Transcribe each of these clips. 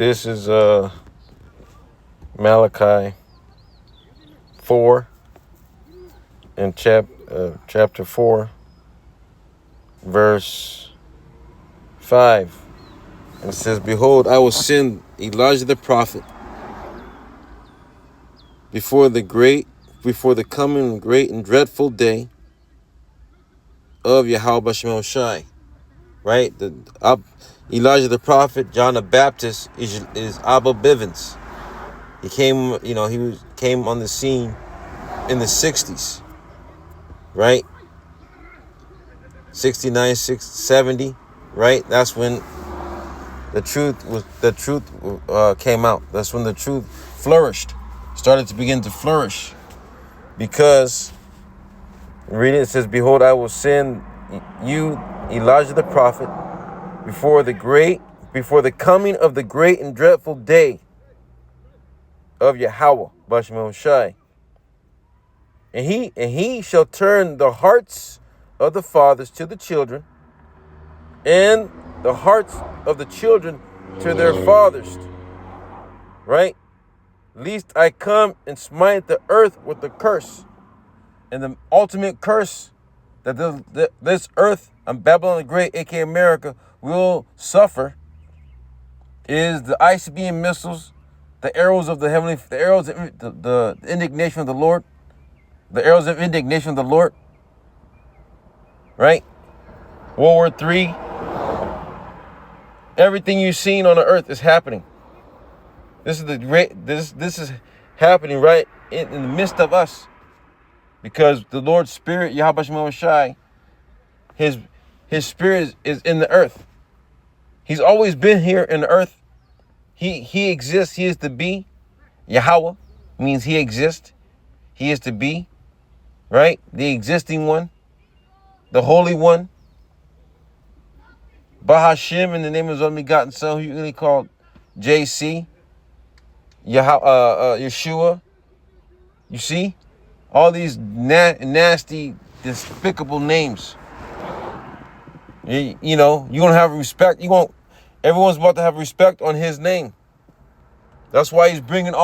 This is Malachi 4 and chapter 4, verse 5. And it says, "Behold, I will send Elijah the prophet before the coming great and dreadful day of Yahweh Shemel Shai." Right? Elijah the prophet, John the Baptist is Abba Bivens. He came, came on the scene in the 60s, right? 69, 70, right? That's when the truth came out. That's when the truth started to begin to flourish. Because, read it says, "Behold, I will send you, Elijah the prophet, before the coming of the great and dreadful day of Yahweh, Bashmel Shai. And he shall turn the hearts of the fathers to the children, and the hearts of the children to their fathers. Right? Lest I come and smite the earth with a curse." And the ultimate curse that this earth and Babylon the Great, aka America, will suffer is the ICBM missiles, the arrows of the the indignation of the Lord, the arrows of indignation of the Lord, right? World War III, everything you've seen on the earth is happening. This is happening right in the midst of us, because the Lord's Spirit, Yahweh Shemel Shai, His Spirit is in the earth. He's always been here in the earth. He exists. He is to be. Yahweh means He exists. He is to be, right? The existing one, the Holy One. Bahashim, in the name of His only begotten Son, who you really called JC, Yeshua. You see? All these nasty, despicable names. You don't have respect. Everyone's about to have respect on His name. That's why He's bringing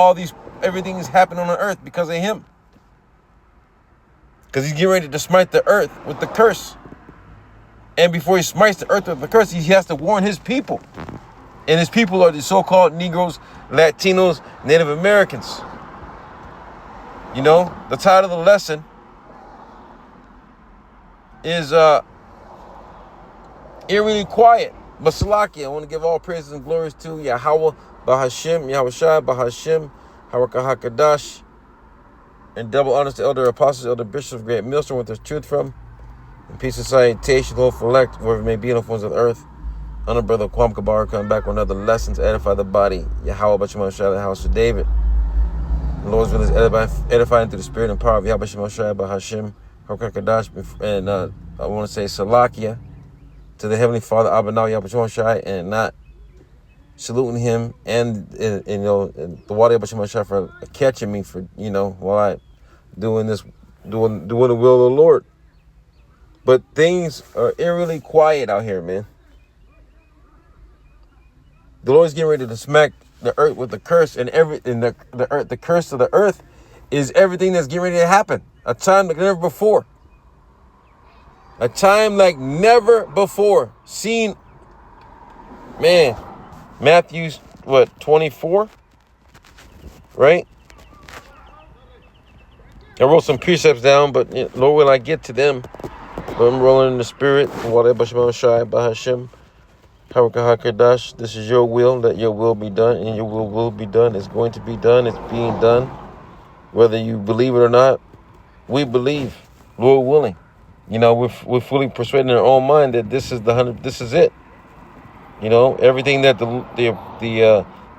everything that's happening on the earth because of Him. Because He's getting ready to smite the earth with the curse. And before He smites the earth with the curse, He has to warn His people. And His people are the so-called Negroes, Latinos, Native Americans. The title of the lesson is Eerily Quiet. Basalaki, I want to give all praises and glories to Yahweh, Bahashim, Yahweh Shai, Bahashim, Harakahakadash, and double honors to elder apostles, elder bishops, great millstone with their truth from, and peace and salutation, hopeful elect, wherever it may be in the forms of the earth. Honor brother Kwam Kabar coming back with another lesson to edify the body. Yahweh Bashimon Shai, the house of David. The Lord's will is edifying through the spirit and power of Yahweh Bashimon Shai, Bahashim, Harakahakadash, and I want to say Salakia to the Heavenly Father, Abba Yahweh Shai, and not saluting Him and the water Yahweh Shai for catching me for while I doing the will of the Lord. But things are eerily quiet out here, man. The Lord's getting ready to smack the earth with the curse, and the curse of the earth is everything that's getting ready to happen. A time like never before. A time like never before. Seen, man, Matthew's, 24? Right? I wrote some precepts down, but Lord will I get to them. But I'm rolling in the spirit. Bahashim, Harakahakadash. This is your will. Let your will be done, and your will be done. It's going to be done. It's being done. Whether you believe it or not, we believe, Lord willing. We're fully persuaded in our own mind that this is it. Everything that the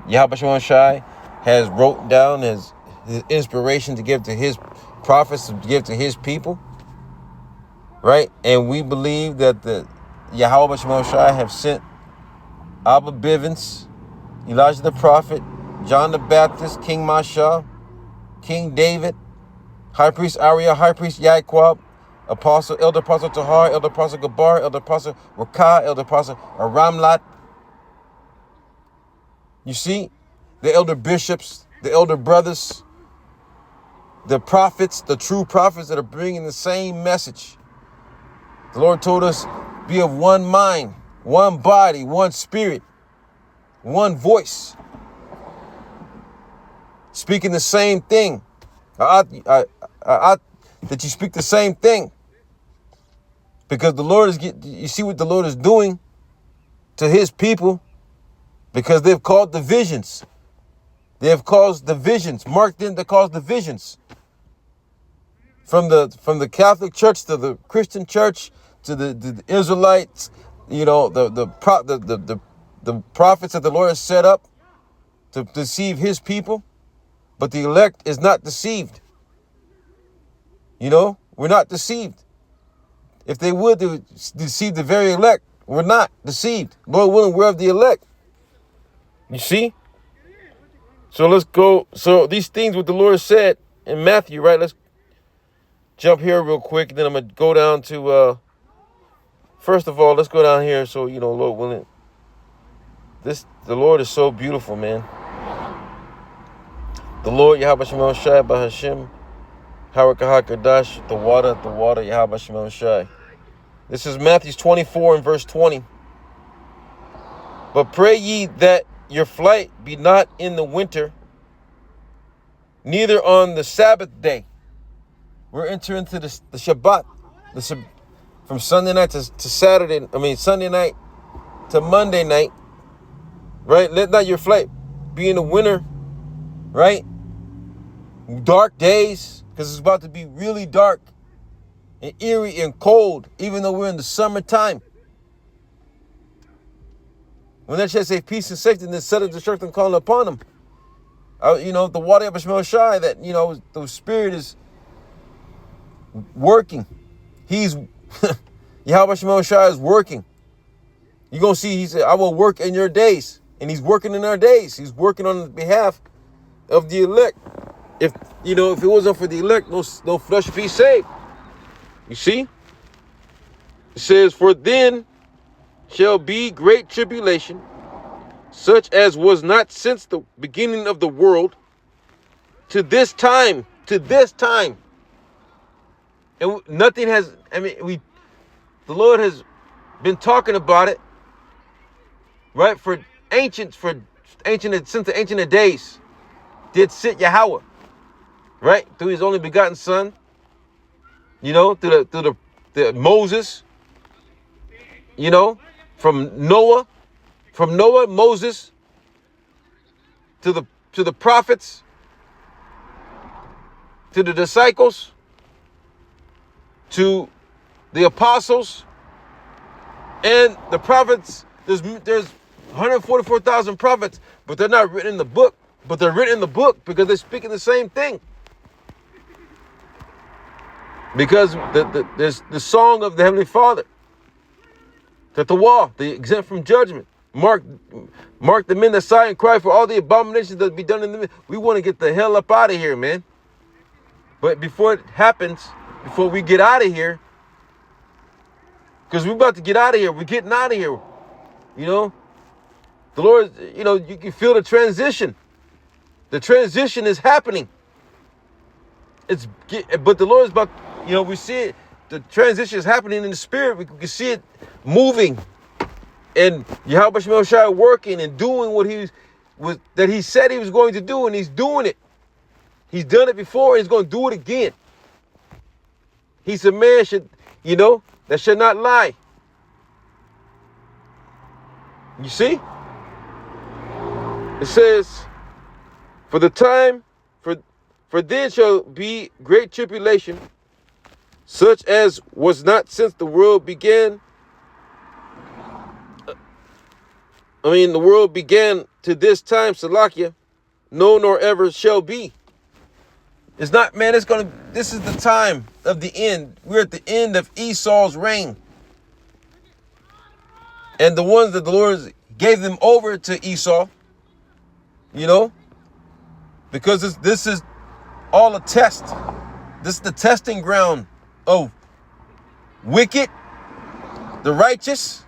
Yahweh Shemon Shai has wrote down as his inspiration to give to His prophets, to give to His people, right? And we believe that the Yahweh Shemon Shai have sent Abba Bivens, Elijah the prophet, John the Baptist, King Masha, King David, High Priest Ariah, High Priest Yaquab, Elder Apostle Tahar, Elder Apostle Gabar, Elder Apostle Rakah, Elder Apostle Ramlat. You see, the elder bishops, the elder brothers, the prophets, the true prophets that are bringing the same message. The Lord told us, be of one mind, one body, one spirit, one voice, speaking the same thing. That you speak the same thing. Because the Lord you see what the Lord is doing to his people, because they've caused divisions. They have caused divisions, marked in to cause divisions. From the Catholic Church to the Christian Church to the Israelites, you know, the prophets that the Lord has set up to deceive his people, but the elect is not deceived. You know, we're not deceived. If they would deceive the very elect, we're not deceived. Lord willing, we're of the elect. You see? So let's go. So these things what the Lord said in Matthew, right? Let's jump here real quick. Then I'm going to go down to, first of all, let's go down here. So, you know, Lord willing, the Lord is so beautiful, man. The Lord, Yahweh Shemel Shai, Bahashim, Harakah HaKadosh, the water, Yahweh Shemel Shai. This is Matthew 24 and verse 20. But pray ye that your flight be not in the winter, neither on the Sabbath day. We're entering into the Shabbat, from Sunday night to Saturday. Sunday night to Monday night, right? Let not your flight be in the winter, right? Dark days, because it's about to be really dark and eerie and cold, even though we're in the summertime. When that shall say peace and safety, and then sudden destruction calling upon them. You know, the water of Shemel Shai, that, you know, the Spirit is working. He's, Yahweh Shemel Shai is working. You're going to see, he said, I will work in your days. And he's working in our days. He's working on behalf of the elect. If it wasn't for the elect, no flesh would be saved. You see? It says, for then shall be great tribulation, such as was not since the beginning of the world to this time. And nothing has, the Lord has been talking about it, right? Since the ancient of days, did sit Yahweh, right? Through his only begotten son, you know, through the Moses, you know, from Noah, Moses, to the prophets, to the disciples, to the apostles, and the prophets. There's 144,000 prophets, but they're not written in the book. But they're written in the book because they're speaking the same thing. Because there's the song of the Heavenly Father. That the wall, the exempt from judgment. Mark the men that sigh and cry for all the abominations that be done in the. We want to get the hell up out of here, man. But before it happens, before we get out of here, because we're about to get out of here, we're getting out of here. You know, the Lord, you know, you can feel the transition. The transition is happening. But the Lord is about, you know, we see it. The transition is happening in the spirit. We can see it moving, and Yahweh Shemel Shai working and doing what that he said he was going to do, and he's doing it. He's done it before, and he's going to do it again. He's a man that should not lie. You see? It says, for then shall be great tribulation, such as was not since the world began. The world began to this time, Salakia, no nor ever shall be. It's not, man, this is the time of the end. We're at the end of Esau's reign. And the ones that the Lord gave them over to Esau, you know, because this is all a test. This is the testing ground of wicked, the righteous,